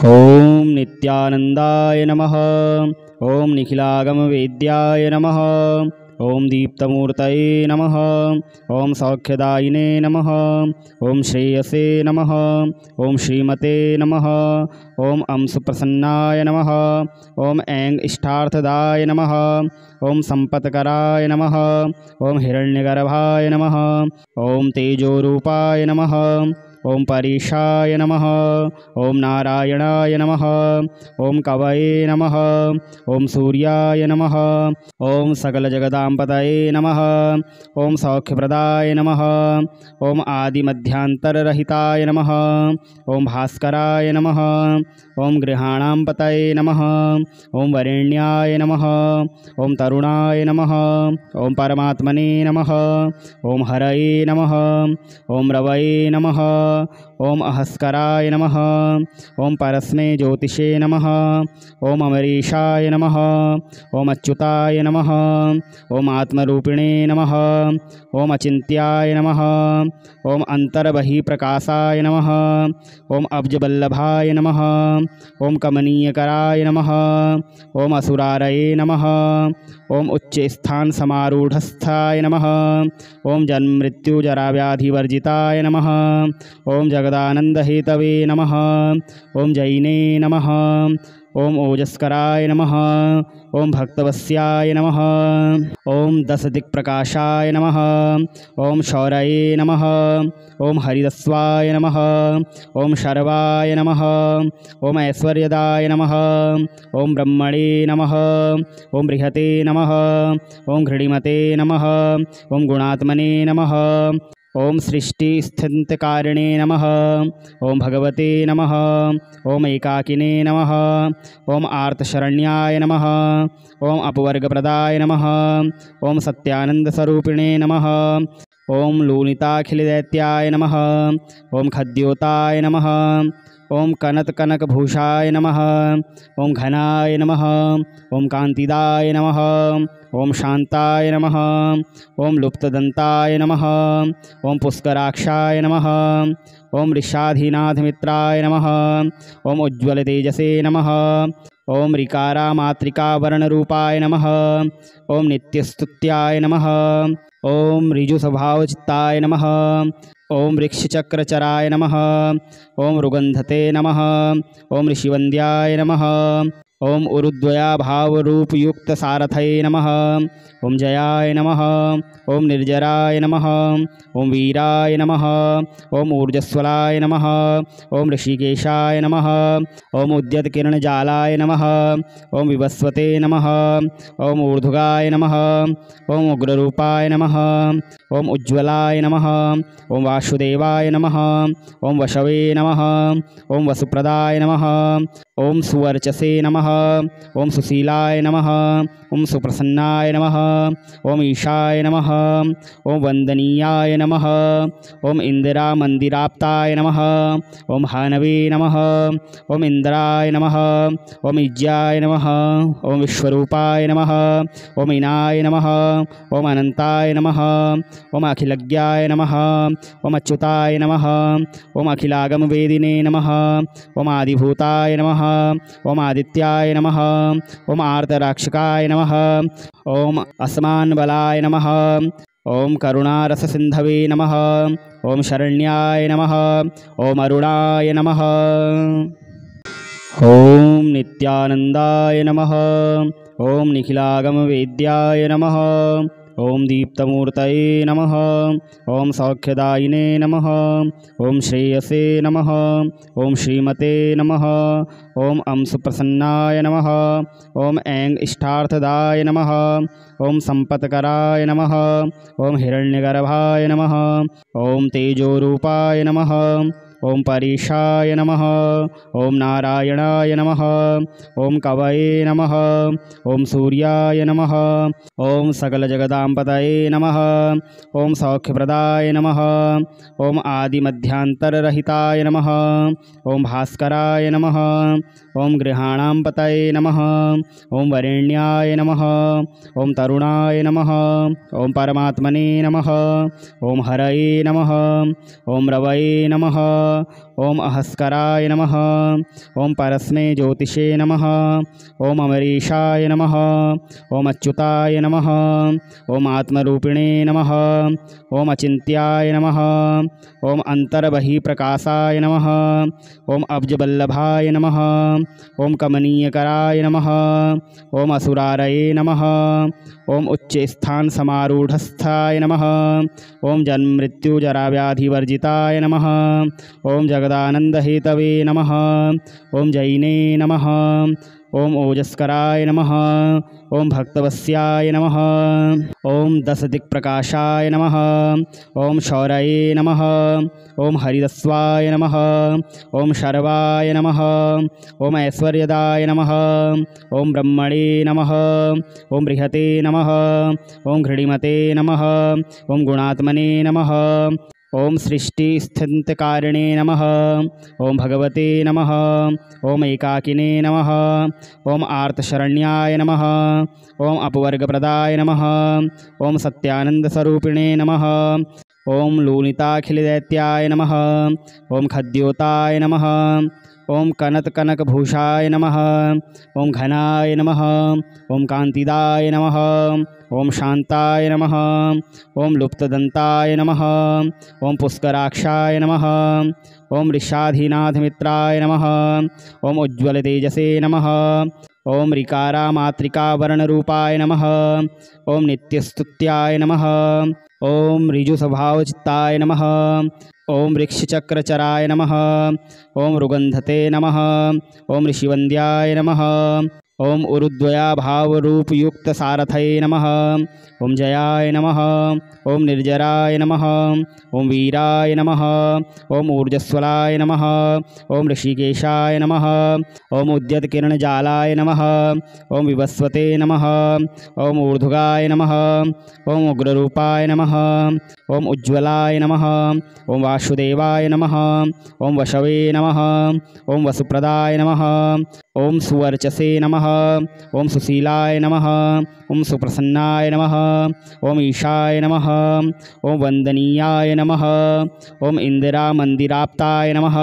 ओम नित्यानंदाय नमः। ओम निखिलागमवेद्याय नमः। ओम दीप्तमूर्तये नमः। ओम सौख्यदायिने नमः। ओम श्रेयसे नमः। ओम श्रीमते नमः। ओम अंशुप्रसन्नाय नमः। ओम ऐं इष्टार्थदाय नमः। ओम संपत्कराय नमः। ओम हिरण्यगर्भाय नमः। ओम तेजोरूपाय नमः। ओम परेशाय नमः। ओम नारायणाय नमः। ओम कवये नमः। ओम सूर्याय नमः। ओम सकलजगदाम्पतये नमः। ओम सौख्यप्रदाय नमः। ओम आदिमध्यांतररहिताय नमः। ओम भास्कराय नमः। ओम गृहाणां पतये नमः। ओम वरेण्याय नमः। ओम तरुणाय नमः। ओम परमात्मने नमः। ओम हरये नमः। ओम रवये नमः। ओम अहस्कराय नमः। ओम परस्मै ज्योतिषे नमः। ओम अमरीशाय नमः। ओम अच्युताय नमः। ओम आत्मरूपिणे नमः। ओम अचिन्त्याय नमः। ओम अंतर्बहिप्रकाशाय नमः। ओम अब्जवल्लभाय नमः। ओम कमनीयकराय नमः। ओम असुरारये नमः। ओम उच्चस्थान समारूढ़स्थाय नमः। ओम जन्म मृत्यु जरा व्याधिवर्जिताय नमः। ओम जगदानंद हेतवे नमः। ओम जैने नमः। ओम ओजस्कराय नमः। ओम भक्तवस्याय नमः। ओम दशदिक्प्रकाशाय नमः। ओम शौरये नमः। ओम हरिदस्वाय नमः। ओम शर्वाय नमः। ओम ऐश्वर्यदाय नमः। ओम ब्रह्मणे नमः। ओम बृहते नमः। ओम घृणिमते नमः। ओम गुणात्मने नमः। ओम सृष्टि स्थित्यकारिणे नमः। ओम भगवते नमः। ओम एकाकिने नमः। ओम आर्तशरण्याय नमः। ओम अपवर्गप्रदाय नमः। ओम सत्यानंदस्वरूपिणे नमः। ओम लूलिताखिलदैत्याय नमः। ओम खद्योताय नमः। ओम कनकभूषाय नमः। ओम घनाय नमः। ओम कांतिदाय नमः। ओम शांताय नमः। ओम लुप्तदंताय नमः। ओम पुष्कराक्षाय नमः। ओम ऋषाधिनाथमित्राय नमः। ओम उज्ज्वलतेजसे नमः। ओम ऋकारामात्रिकावर्णरूपाय नमः। ओम नित्यस्तुत्याय नमः। ओम ऋजुस्वभावचित्ताय नमः। ओम वृक्षचक्रचराय नमः। ओम रुगंधते नमः। ओम ऋषिवन्द्याय नमः। ओम उरुद्वया भावरूपयुक्त सारथये नमः। ओम जयाय नमः। ओम निर्जराय नमः। ओम वीराय नमः। ओम ऊर्जस्वलाय नमः। ओम ऋषिकेशाय नमः। ओम उद्यतकिरणजालाय नमः। ओम विवस्वते नमः। ओम ऊर्ध्वगाय नमः। ओम उग्ररूपाय नमः। ओम उज्ज्वलाय नमः। ओम वासुदेवाय नमः। ओम वशवे नमः। ओम वसुप्रदाय नमः। ओम सुवर्चसे नमः। ओम सुशीलाय नमः। ओम सुप्रसन्नाय नमः। ओम ईशाय नमः। ओम वंदनीयाय नमः। ओम इंदिरा मंदिराप्ताय नमः। ओम हानवे नमः। ओम इंद्राय नमः। ओम इज्याय नमः। ओम विश्वरूपाय नमः। ओम इनाय नमः। ओम अनंताय नमः। ओम अखिलज्ञाय नमः। ओम अच्युताय नमः। ओम अखिलागमवेदिने नमः। ओम आदिभूताय नमः। ओम आदित्याय नमः। ओम आर्तराक्षकाय नमः। ओम अस्मान्बलाय नमः। ओम करुणारससिन्धवे नमः। ओम शरण्याय नमः। ओम अरुणाय नमः। ओम नित्यानंदाय नमः। ओम निखिलागमवेद्याय नमः। ओम दीप्तमूर्तये नमः। ओम सौख्यदायिने नमः। ओम श्रेयसे नमः। ओम श्रीमते नमः। ओम अंशुप्रसन्नाय नमः। ओम ऐं इष्टार्थदाय नमः। ओम संपत्कराय नमः। ओम हिरण्यगर्भाय नमः। ओम तेजोरूपाय नमः। ओम परेशाय नमः। ओम नारायणाय नमः। ओम कवये नमः। ओम सूर्याय नमः। ओम सकलजगदाम्पतये नमः। ओम सौख्यप्रदाय नमः। ओम आदिमध्यांतररहिताय नमः। ओम भास्कराय नमः। ओम गृहाणां पतये नमः। ओम वरेण्याय नमः। ओम तरुणाय नमः। ओम परमात्मने नमः। ओम हरये नमः। ओम रवये नमः। ओम अहस्कराय नमः। ओम परस्मै ज्योतिषे नमः। ओम अमरीशाय नमः। ओम अच्युताय नमः। ओम आत्मरूपिणे नमः। ओम अचिन्त्याय नमः। ओम अंतर्बहिप्रकाशाय नमः। ओम अब्जवल्लभाय नमः। ओम कमनीयकराय नमः। ओम असुरारये नमः। ओम उच्चस्थान समारूढ़स्थाय नमः। ओम जन्म मृत्यु जरा व्याधि वर्जिताय नमः। ओम जगदानंद हेतवे नमः। ओम जैने नमः। ओम ओजस्कराय नमः। ओम भक्तवस्याय नमः। ओम दश दिक्प्रकाशाय नमः। ओम शौरये नमः। ओम हरिदस्वाय नमः। ओम शर्वाय नमः। ओम ऐश्वर्यदाय नमः। ओम ब्रह्मणे नमः। ओम बृहते नमः। ओम घृणिमते नमः। ओम गुणात्मने नमः। ओम सृष्टिस्थित्यकारिणे नमः। ओम भगवते नमः। ओम एकाकिने नमः। ओम आर्तशरण्याय नमः। ओम अपवर्गप्रदाय नमः। ओम सत्यानंदस्वरूपिणे नमः। ओम लूलिताखिलदैत्याय नमः। ओम खद्योताय नमः। ओम कनकभूषाय नमः। ओम घनाय नमः। ओम कांतिदाय नमः। ओम शांताय नमः। ओम लुप्तदंताय नमः। ओम पुष्कराक्षाय नमः। ओम ऋषाधिनाथमित्राय नमः। ओम उज्ज्वलतेजसे नमः। ओम ऋकारामात्रिकावर्णरूपाय नमः। ओम नित्यस्तुत्याय नमः। ओम ऋजुस्वभावचित्ताय नमः। ओम वृक्षचक्रचराय नमः। ओम रुगंधते नमः। ओम ऋषिवन्द्याय नमः। ओम उरुद्वया भावरूपयुक्त सारथये नमः। ओम जयाय नमः। ओम निर्जराय नमः। ओम वीराय नमः। ओम ऊर्जस्वलाय नमः। ओम ऋषिकेशाय नमः। ओम उद्यतकिरणजालाय नमः। ओम विवस्वते नमः। ओम ऊर्ध्वगाय नमः। ओम उग्ररूपाय नमः। ओम उज्ज्वलाय नमः। ओम वासुदेवाय नमः। ओम वशवे नमः। ओम वसुप्रदाय नमः। ओम सुवर्चसे नमः। ओम सुशीलाय नमः। ओम सुप्रसन्नाय नमः। ओम ईशाय नमः। ओम वंदनीयाय नमः। ओम इंदिरा मंदिराप्ताय नमः।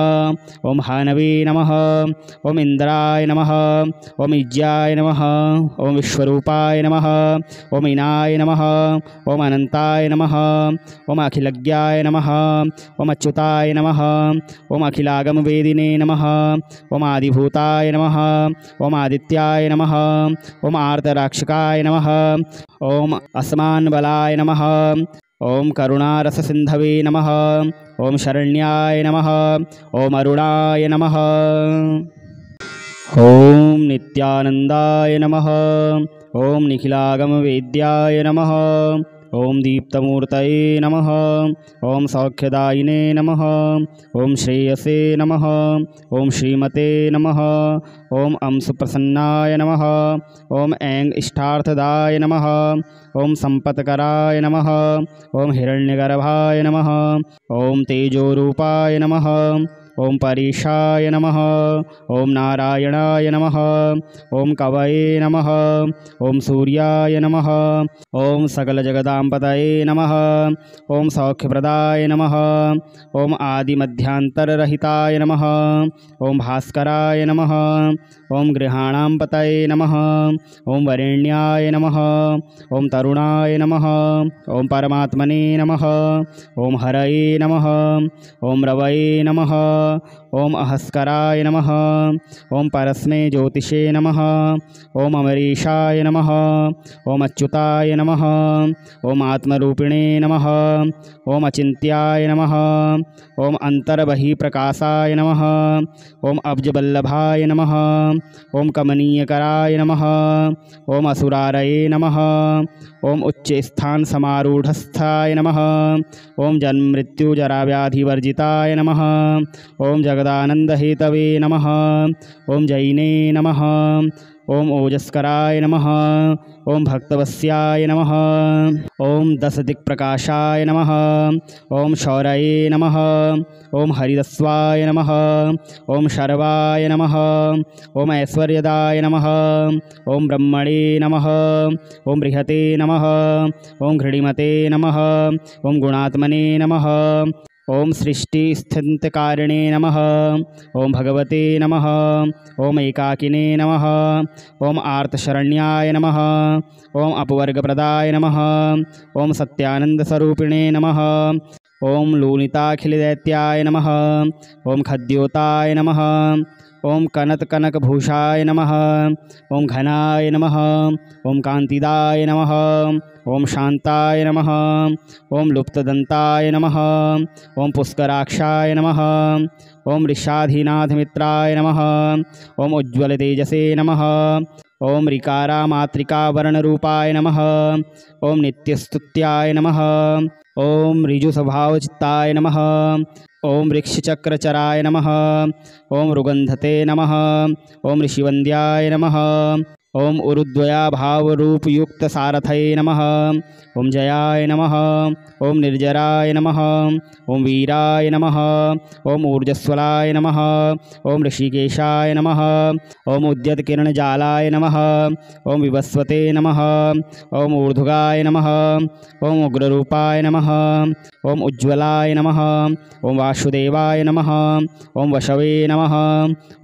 ओम हानवे नमः। ओम इंद्राय नमः। ओम इज्याय नमः। ओम विश्वरूपाय नमः। ओम इनाय नमः। ओम अनंताय नमः। ओम अखिलज्ञाय नमः। ओम अच्युताय नमः। ओम अखिलागमवेदिने नमः। ओम आदिभूताय नमः। ओम आदित्याय नमः। ओम आर्तराक्षकाय नमः। ओम अस्मान्बलाय नमः। ओम करुणारससिन्धवे नमः। ओम शरण्याय नमः। ओम अरुणाय नमः। ओम नित्यानंदाय नमः। ओम निखिलागमवेद्याय नमः। ओम दीप्तमूर्तये नमः। ओम सौख्यदायिने नमः। ओम श्रेयसे नमः। ओम श्रीमते नमः। ओम सुप्रसन्नाय नमः। ओम ऐं इष्टार्थदाय नमः। ओम संपत्कराय नमः। ओम हिरण्यगर्भाय नमः। ओम तेजोरूपाय नमः। ओम परेशाय नमः। ओम नारायणाय नमः। ओम कवये नमः। ओम सूर्याय नमः। ओम सकलजगदाम्पतये नमः। ओम सौख्यप्रदाय नमः। ओम आदिमध्यांतररहिताय नमः। ओम भास्कराय नमः। ओम गृहाणां पतये नमः। ओम वरेण्याय नमः। ओम तरुणाय नमः। ओम परमात्मने नमः। ओम हरये नमः। ओम रवये नमः। ओम अहस्कराय नमः। ओम परस्मै ज्योतिषे नमः। ओम अमरीशाय नमः। ओम अच्युताय नमः। ओम आत्मरूपिणे नमः। ओम अचिन्त्याय नमः। ओम अंतर्बहिप्रकाशाय नमः। ओम अब्जवल्लभाय नमः। ओम कमनीयकराय नमः। ओम असुरारये नमः। ओम उच्चस्थान समारूढ़स्थाय नमः। ओम जन्म मृत्यु जरा व्याधि वर्जिताय नमः। ओम जगदानंद हेतवे नमः। ओम जैने नमः। ओम ओजस्कराय नमः। ओम भक्तवस्याय नमः। ओम दश दिक्प्रकाशाय नमः। ओम शौरये नमः। ओम हरिदस्वाय नमः। ओम शर्वाय नमः। ओम ऐश्वर्यदाय नमः। ओम ब्रह्मणे नमः। ओम बृहते नमः। ओम घृणिमते नमः। ओम गुणात्मने नमः। ओम सृष्टिस्थित्यकारिणे नमः। ओम भगवते नमः। ओम एकाकिने नमः। ओम आर्तशरण्याय नमः। ओम अपवर्गप्रदाय नमः। ओम सत्यानंदस्वरूपिणे नमः। ओम लूलिताखिलदैत्याय नमः। ओम खद्योताय नमः। ओम कनकभूषाय नमः। ओम घनाय नमः। ओम कांतिदाय नमः। ओम शांताय नमः। ओम लुप्तदंताय नमः। ओम पुष्कराक्षाय नमः। ओम ऋषाधिनाथमित्राय नमः। ओम उज्ज्वलतेजसे नमः। ओम ऋकारामात्रिकावर्णरूपाय नमः। ओम नित्यस्तुत्याय नमः। ओम ऋजुस्वभावचित्ताय नमः। ओम ऋक्षचक्रचराय नमः। ओम रुगंधते नमः। ओम ऋषिवन्द्याय नमः। ओम उरुद्वया भावरूपयुक्त सारथये नमः। ओम जयाय नमः। ओम निर्जराय नमः। ओम वीराय नमः। ओम ऊर्जस्वलाय नमः। ओम ऋषिकेशाय नमः। ओम उद्यतकिरणजालाय नमः। ओम विवस्वते नमः। ओम ऊर्ध्वगाय नमः। ओम उग्ररूपाय नमः। ओम उज्ज्वलाय नमः। ओम वासुदेवाय नमः। ओम वशवे नमः।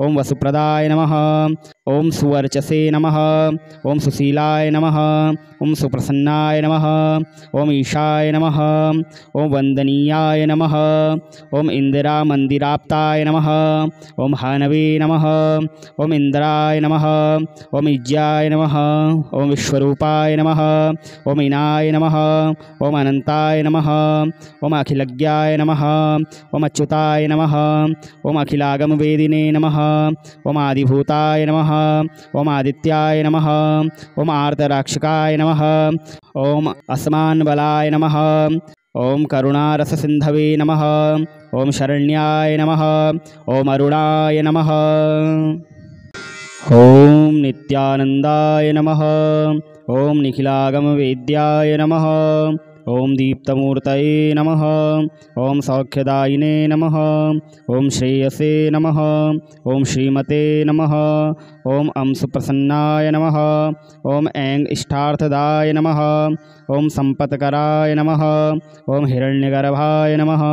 ओम वसुप्रदाय नमः। ओम सुवर्चसे नमः। ओम सुशीलाय नमः। ओम सुप्रसन्नाय नमः। ओम ईशाय नमः। ओम वंदनीयाय नमः। ओम इंदिरामंदिराप्ताय नमः। ओम हानवे नमः। ओम इंद्राय नमः। ओम इज्याय नमः। ओम विश्वरूपाय नमः। ओम इनाय नमः। ओम अनंताय नमः। ओम अखिलज्ञाय नमः। ओम अच्युताय नमः। ओम अखिलागमवेदिने नमः। ओम आदिभूताय नमः। ओम आदित्याय नमः। ओम आर्तराक्षकाय नमः। ओम अस्मान्बलाय नमः। ओम करुणारससिन्धवे नमः। ओम शरण्याय नमः। ओम अरुणाय नमः। ओम नित्यानंदाय नमः। ओम निखिलागमवेद्याय नमः। ओम दीप्तमूर्तये नमः। ओम सौख्यदायिने नमः। ओम श्रेयसे नमः। ओम श्रीमते नमः। ओम अंशुप्रसन्नाय नमः। ओम ऐं इष्टार्थदाय नमः। ओम संपत्कराय नमः। ओम हिरण्यगर्भाय नमः।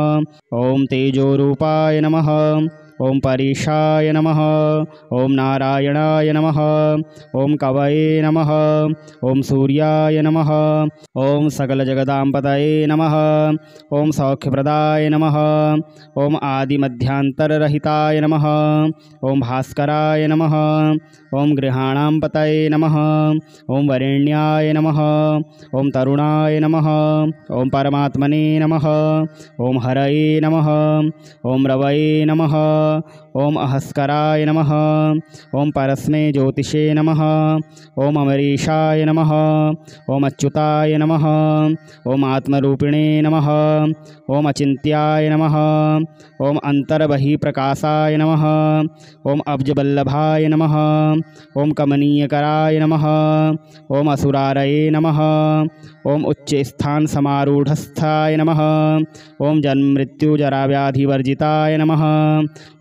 ओम तेजोरूपाय नमः। ओम परेशाय नमः। ओम नारायणाय नमः। ओम कवये नमः। ओम सूर्याय नमः। ओम सकलजगदाम्पतये नमः। ओम सौख्यप्रदाय नमः। ओम आदिमध्यांतररहिताय नमः। ओम भास्कराय नमः। ओम गृहाणां पतये नमः। ओम वरेण्याय नमः। ओम तरुणाय नमः। ओम परमात्मने नमः। ओम हरये नमः। ओम रवये नमः। ओम अहस्कराय नमः। ओम परस्मै ज्योतिषे नमः। ओम अमरीशाय नमः। ओम अच्युताय नमः। ओम आत्मरूपिणे नमः। ओम अचिन्त्याय नमः। ओम अंतर्बहिप्रकाशाय नमः। ओम अब्जवल्लभाय नमः। ओम कमनीयकराय नमः। ओम असुरारये नमः। ओम उच्चस्थान समारूढ़स्थाय नमः। ओम जन्ममृत्युजराव्याधिवर्जिताय नमः।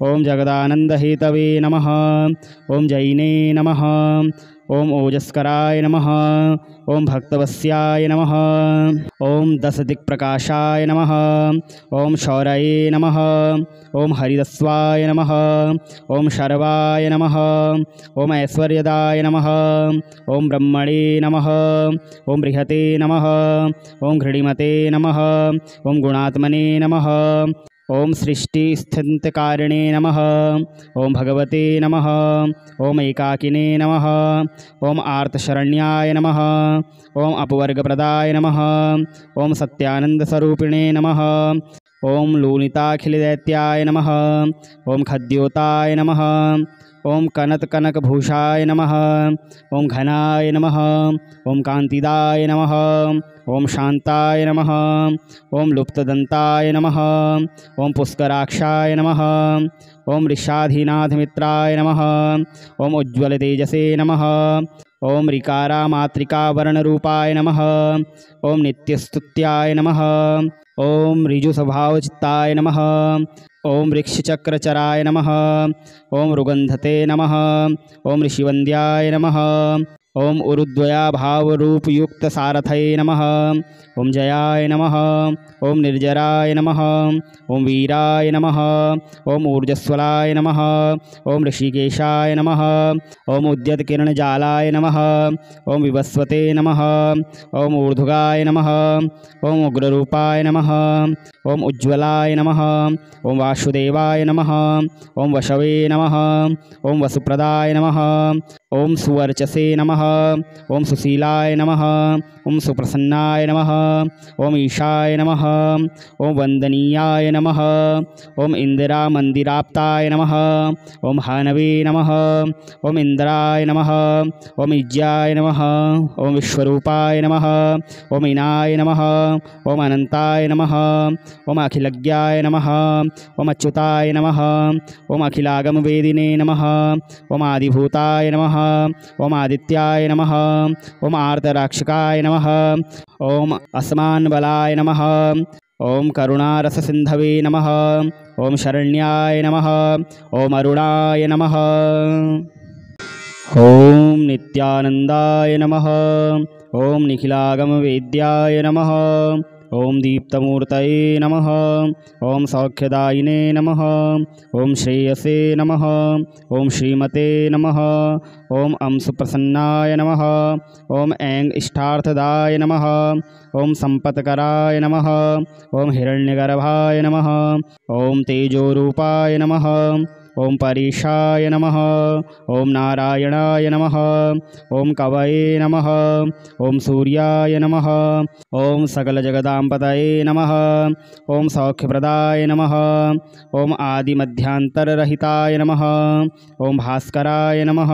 ओम जगदानंदहेतवे नमः। ओम जैने नमः। ओम ओजस्कराय नमः। ओम भक्तवस्याय नमः। ओम दशदिक्प्रकाशाय नमः। ओम शौरये नमः। ओम हरिदस्वाय नमः। ओम शर्वाय नमः। ओम ऐश्वर्यदाय नमः। ओम ब्रह्मणे नमः। ओम बृहते नमः। ओम घृणिमते नमः। ओम गुणात्मने नमः। ओम सृष्टिस्थित्यकारिणे नमः। ओम भगवते नमः। ओम एकाकिने नमः। ओम आर्तशरण्याय नमः। ओम अपवर्गप्रदाय नमः। ओम सत्यानंदस्वरूपिणे नमः। ओम लूलिताखिलदैत्याय नमः। ओम खद्योताय नमः। ओम कनकभूषाय नमः। ओम घनाय नमः। ओम कांतिदाय नमः। ओम शांताय नमः। ओम लुप्तदंताय नमः। ओम पुष्कराक्षाय नमः। ओम ऋषाधिनाथमित्राय नमः। ओम उज्ज्वलतेजसे नमः। ओम ऋकारामात्रिकावर्णरूपाय नमः। ओम नित्यस्तुत्याय नमः। ओम ऋजुस्वभावचित्ताय नमः। ओम ऋक्षचक्रचराय नमः। ओम रुगंधते नमः। ओम ऋषिवन्द्याय नमः। ओम उरुद्वया भावरूपयुक्त सारथये नमः। ओम जयाय नमः। ओम निर्जराय नमः। ओम वीराय नमः। ओम ऊर्जस्वलाय नमः। ओम ऋषिकेशाय नमः। ओम उद्यतकिरणजालाय नमः। ओम विवस्वते नमः। ओम ऊर्ध्वगाय नमः। ओम उग्ररूपाय नमः। ओम उज्ज्वलाय नमः। ओम वासुदेवाय नमः। ओम वशवे नमः। ओम वसुप्रदाय नमः। ओम सुवर्चसे नमः। ओम सुशीलाय नमः। ओम सुप्रसन्नाय नमः। ओम ईशाय नमः। ओम वंदनीयाय नमः। ओम इंदिरा मंदिराप्ताय नमः। ओम हानवे नमः। ओम इंद्राय नमः। ओम इज्याय नमः। ओम विश्वरूपाय नमः। ओम इनाय नमः। ओम अनंताय नमः। ओम अखिलज्ञाय नमः। ओम अच्युताय नमः। ओम अखिलागमवेदिने नमः। ओम आदिभूताय नमः। ओम आदित्याय नमः। ओम आर्तराक्षकाय नमः। ओम अस्मान्बलाय नमः। ओम करुणारससिन्धवे नमः। ओम शरण्याय नमः। ओम अरुणाय नमः। ओम नित्यानंदाय नमः। ओम निखिलागमवेद्याय नमः। ओम दीप्तमूर्तये नमः। ओम सौख्यदायिने नमः। ओम श्रेयसे नमः। ओम श्रीमते नमः। ओम अंशुप्रसन्नाय नमः। ओम ऐं इष्टार्थदाय नमः। ओम संपत्कराय नमः। ओम हिरण्यगर्भाय नमः। ओम तेजोरूपाय नमः। ओम परेशाय नमः। ओम नारायणाय नमः। ओम कवये नमः। ओम सूर्याय नमः। ओम सकलजगदाम्पतये नमः। ओम सौख्यप्रदाय नमः। ओम आदिमध्यांतररहिताय नमः। ओम भास्कराय नमः।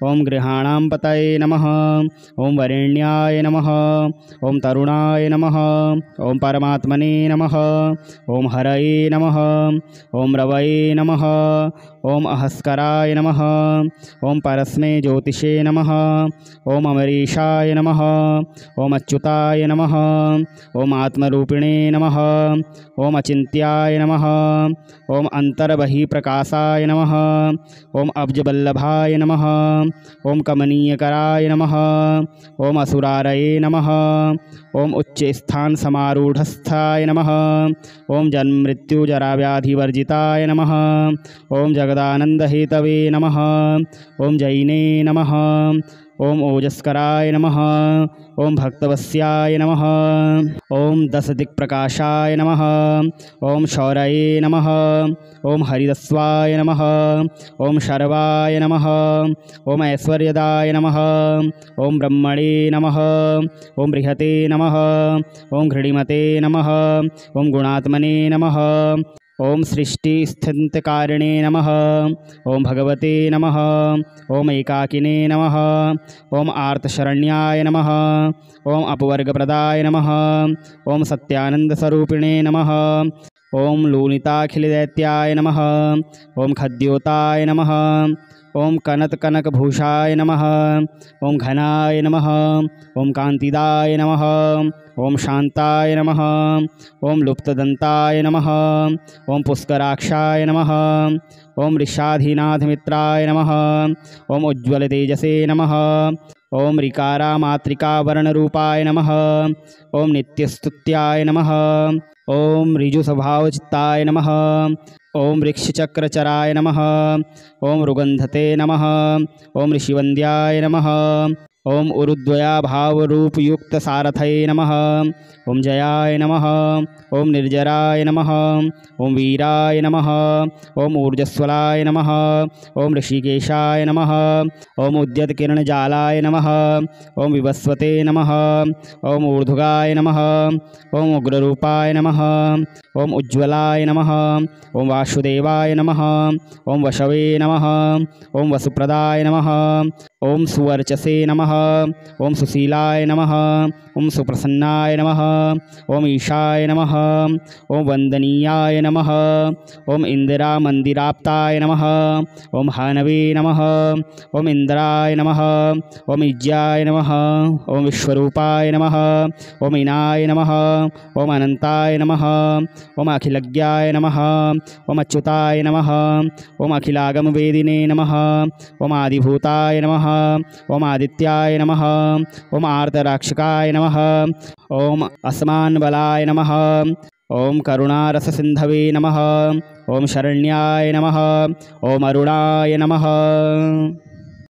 ओम गृहाणां पतये नमः। ओम वरेण्याय नमः। ओम तरुणाय नमः। ओम परमात्मने नमः। ओम हरये नमः। ओम रवये नमः। ओम अहस्कराय नमः। ओम परस्मै ज्योतिषे नमः। ओम अमरीशाय नमः। ओम अच्युताय नमः। ओम आत्मरूपिणे नमः। ओम अचिन्त्याय नमः। ओम अंतर्बहिप्रकाशाय नमः। ओम अब्जवल्लभाय नमः। ओम कमनीयकराय नमः। ओम असुरारये नमः। ओम उच्चस्थान समारूढ़स्थाय नमः। ओम जन्म मृत्यु जराव्याधिवर्जिताय नमः। ओम जगदानंदहेतवे नमः। ओम जैने नमः। ओम ओजस्कराय नमः। ओम भक्तवस्याय नमः। ओम दशदिक्प्रकाशाय नमः। ओम शौरये नमः। ओम हरिदस्वाय नमः। ओम शर्वाय नमः। ओम ऐश्वर्यदाय नमः। ओम ब्रह्मणे नमः। ओम बृहते नमः। ओम घृणिमते नमः। ओम गुणात्मने नमः। ओम सृष्टिस्थित्यकारिणे नमः। ओम भगवते नमः। ओम एकाकिने नमः। ओम आर्तशरण्याय नमः। ओम अपवर्गप्रदाय नमः। ओम सत्यानंदस्वरूपिणे नमः। ओम लूलिताखिलदैत्याय नमः। ओम खद्योताय नमः। ओम कनकभूषाय नमः। ओम घनाय नमः। ओम कांतिदाय नमः। ओम शांताय नमः। ओम लुप्तदंताय नमः। ओम पुष्कराक्षाय नमः। ओम ऋषाधिनाथमित्राय नमः। ओम उज्ज्वलतेजसे नमः। ओम ऋकारामात्रिकावर्णरूपाय नमः। ओम नित्यस्तुत्याय नमः। ओम ऋजुस्वभावचित्ताय नमः। ओम वृक्षचक्रचराय नमः। ओम रुगंधते नमः। ओम ऋषिवन्द्याय नमः। ओम उरुद्वया भावरूपयुक्त सारथये नमः। ओम जयाय नमः। ओम निर्जराय नमः। ओम वीराय नमः। ओम ऊर्जस्वलाय नमः। ओम ऋषिकेशाय नमः। ओम उद्यतकिरणजालाय नमः। ओम विवस्वते नमः। ओम ऊर्ध्वगाय नमः। ओम उग्ररूपाय नमः। ओम उज्ज्वलाय नमः। ओम वासुदेवाय नमः। ओम वशवे नमः। ओम वसुप्रदाय नमः। ओम सुवर्चसे नमः। ओम सुशीलाय नमः, ओम सुप्रसन्नाय नमः, ओम ईशाय नमः, ओम वंदनीयाय नमः, ओम इंदिरा मंदिराप्ताय नमः, ओम हानवे नमः, ओम इंद्राय नमः, ओम इज्याय नमः, ओम विश्वरूपाय नमः, ओम इनाय नमः, ओम अनंताय नमः, ओम अखिलज्ञाय नमः, ओम अच्युताय नमः, ओम अखिलागमवेदिने नमः, ओम आदिभूताय नमः, ओम आदित्याय नमः, ओम आर्तराक्षकाय नमः, ओम अस्मान्बलाय नमः, ओम करुणारससिन्धवे नमः, ओम शरण्याय नमः, ओम अरुणाय नमः।